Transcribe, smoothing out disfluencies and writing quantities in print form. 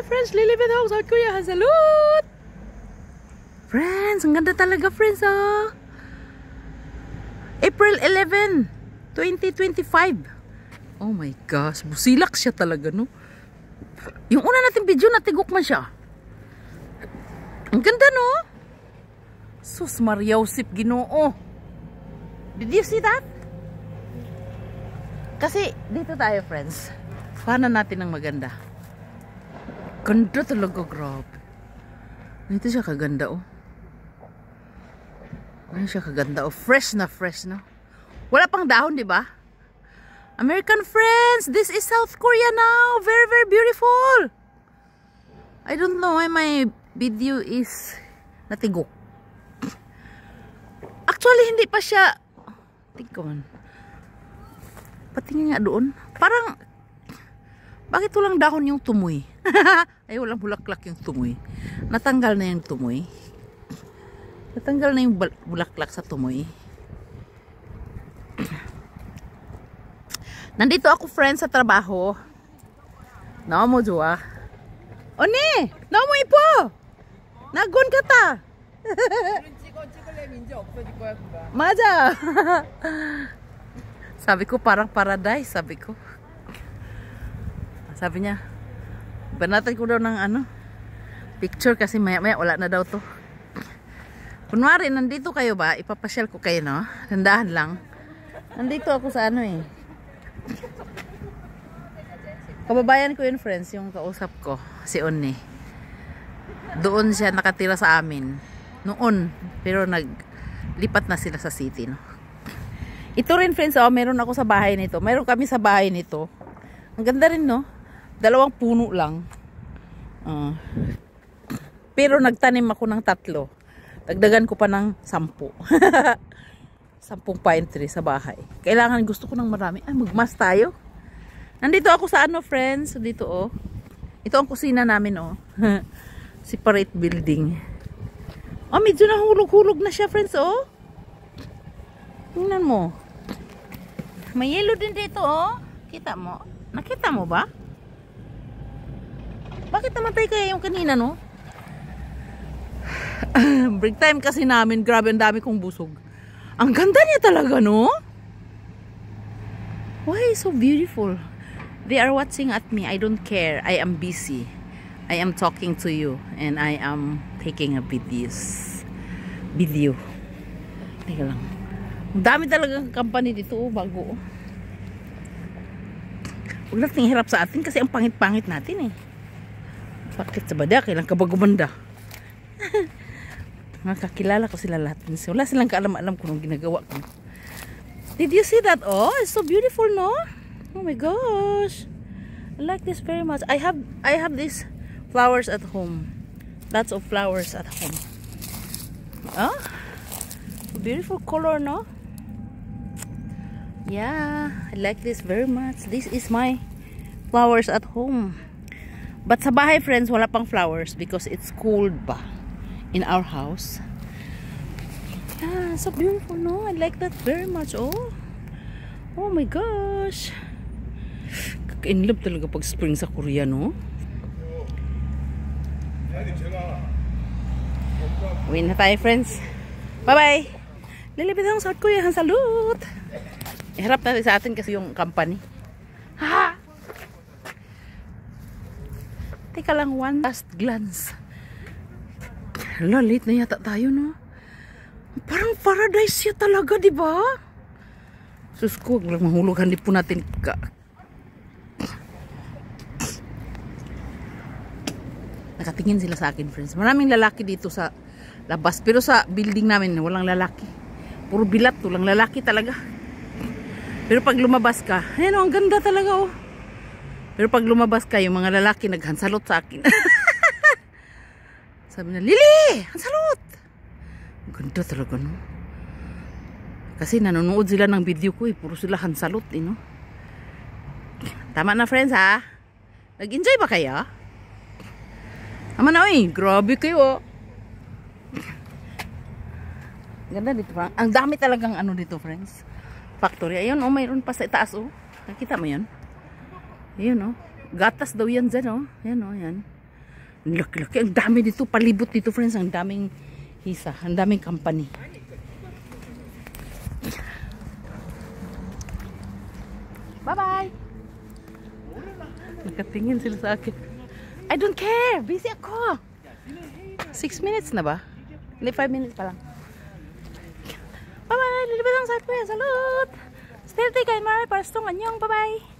Friends, Lilibet Home, South Korea. Salute! Friends, ang ganda talaga, friends, oh. April 11, 2025. Oh my gosh, busilak siya talaga, no? Yung una natin video, natigok man siya. Ang ganda, no? Sus, Mariausip, Ginoo. Did you see that? Kasi, dito tayo, friends. Kuhanan natin ng maganda. Ganda talaga, grabe. Ito siya kaganda, oh. Ano siya kaganda, oh. Fresh na, no? Wala pang dahon, di ba? American friends, this is South Korea now. Very, very beautiful. I don't know why my video is natigok. Actually, hindi pa siya. Tingnan. Patingin nga doon. Parang, bakit walang dahon yung tumoy? Ay, walang bulaklak yung tumoy. Natanggal na yung tumoy. Natanggal na yung bulaklak sa tumoy. Nandito ako, friends, sa trabaho. Nao mo, Joa. Oni! Nao mo ipo! Nagun ka ta! Maja! Sabi ko, parang paradise, sabi ko. Sabi niya, banatan ko daw ng ano, picture kasi maya-maya wala na daw to. Kunwari, nandito kayo ba? Ipapasyal ko kayo, no? Tandahan lang. Nandito ako sa ano eh. Kababayan ko yun, friends, yung kausap ko, si Onni. Doon siya nakatira sa amin. Noon, pero naglipat na sila sa city, no? Ito rin, friends, oh, meron ako sa bahay nito. Meron kami sa bahay nito. Ang ganda rin, no? 2 puno lang. Pero nagtanim ako ng 3. Dagdagan ko pa ng 10. 10 pine tree sa bahay. Kailangan, gusto ko ng marami. Ay, magmas tayo. Nandito ako sa ano, friends. Dito, oh. Ito ang kusina namin, oh. Separate building. Oh, medyo nahulog-hulog na siya, friends, oh. Tingnan mo. May yellow din dito, oh. Kita mo? Nakita mo ba? Bakit namatay kaya yung kanina, no? Break time kasi namin. Grabe, ang dami kong busog. Ang ganda niya talaga, no? Why so beautiful? They are watching at me. I don't care. I am busy. I am talking to you. And I am taking a video. Teka lang. Ang dami talagang company dito, oh, bago. Huwag natin hirap sa atin kasi ang pangit-pangit natin, eh. Bakit sa bada? Kailang kabagumanda. Nakakilala ko sila lahat. Wala silang kaalam-alam kung anong ginagawa ko. Did you see that? Oh, it's so beautiful, no? Oh my gosh. I like this very much. I have these flowers at home. Lots of flowers at home. Oh, beautiful color, no? Yeah, I like this very much. This is my flowers at home. But sa bahay, friends, wala pang flowers because it's cold ba in our house. Yeah, so beautiful, no? I like that very much, oh. Oh my gosh. Kaka-inlove talaga pag spring sa Korea, no? Uwi na tayo, friends. Bye-bye. Lilipit ang South Korea. Salute! Iharap natin sa atin kasi yung company. Ha! Teka lang, one last glance. Hala, late na yata tayo, no? Parang paradise siya talaga, di ba? Sus ko, mahulugan din po natin ka. Nakatingin sila sa akin, friends. Maraming lalaki dito sa labas. Pero sa building namin, walang lalaki. Puro bilat, walang lalaki talaga. Pero pag lumabas ka, ayan, oh, ang ganda talaga, oh. Pero pag lumabas ka, yung mga lalaki naghansalot sa akin. Sabi na, Lili! Hansalot! Ang ganda talaga, no? Kasi nanonood sila ng video ko, eh. Puro sila hansalot, eh, no? Tama na, friends, ha? Nag-enjoy ba kayo? Tama na, eh. Grabe kayo, oh. Ganda dito, friends. Ang dami talagang ano dito, friends. Factory. Ayun, oh, mayroon pa sa itaas, oh. Nakita mo yan? Ayun, oh. Gatas daw yan dyan, oh. Yan, oh, yan. Ang laki-laki. Ang dami dito. Palibot dito, friends. Ang daming hisa. Ang daming company. Bye-bye! Nakatingin sila sa akin. I don't care! Busy ako! 6 minutes na ba? Hindi, 5 minutes pa lang. Bye-bye! Lilibad ang sa kuya. Salud! Stay kayo marami para sa tong anyong. Bye-bye!